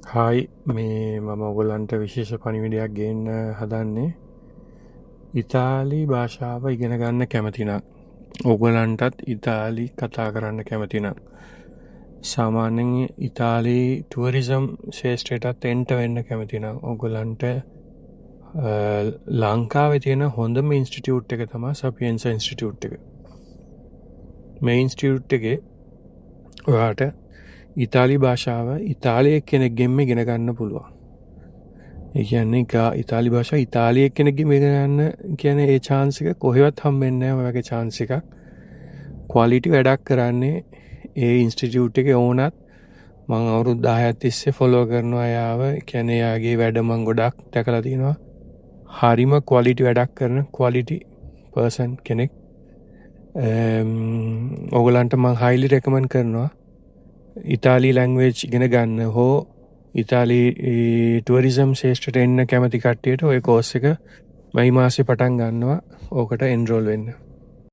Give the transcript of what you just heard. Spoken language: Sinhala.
හායි මේ මම ඔගොල්ලන්ට විශේෂ පණිවිඩයක් ගේන්න හදන්නේ ඉතාලි භාෂාව ඉගෙන ගන්න කැමතිනම් ඔගොල්ලන්ටත් ඉතාලි කතා කරන්න කැමතිනම් සාමාන්‍යයෙන් ඉතාලි ටුවරිසම් ශේෂ්ත්‍රයටත් එන්ට වෙන්න කැමතිනම් ඔගොල්ලන්ට ලංකාවේ තියෙන හොඳම ඉන්ස්ටිටියුට් එක තමයි සපියන්ස ඉන්ස්ටිටියුට් එක. මේ ඉන්ස්ටිටියුට් එකේ ඔයාට ඉතාලි භාෂාව ඉතාලියෙක් කෙනෙක්ගෙන්ම ඉගෙන ගන්න පුළුවන්. ඒ කියන්නේ ඉතාලි භාෂාව ඉතාලියෙක් කෙනෙක්ගෙන් ඉගෙන ගන්න කියන්නේ ඒ chance එක කොහෙවත් හම්බෙන්නේ නැහැ. ඔය වගේ chance එකක්. quality වැඩක් කරන්නේ ඒ ඉන්ස්ටිටියුට් එකේ ඕනත් මම අවුරුදු 10ක් තිස්සේ ෆලෝ කරනවා එයාව. කියන්නේ එයාගේ වැඩ මම ගොඩක් දැකලා තියෙනවා. හරිම quality වැඩක් කරන quality person කෙනෙක්. ඔයගලන්ට මම highly recommend කරනවා ඉතාලි ලැංග්වේජ් ඉගෙන ගන්න හෝ ඉතාලි ටුවරිසම් ශේෂ්ත්‍රයට එන්න කැමති කට්ටියට ওই කෝස් එක මේ මාසේ පටන් ගන්නවා. ඕකට එන්රෝල් වෙන්න.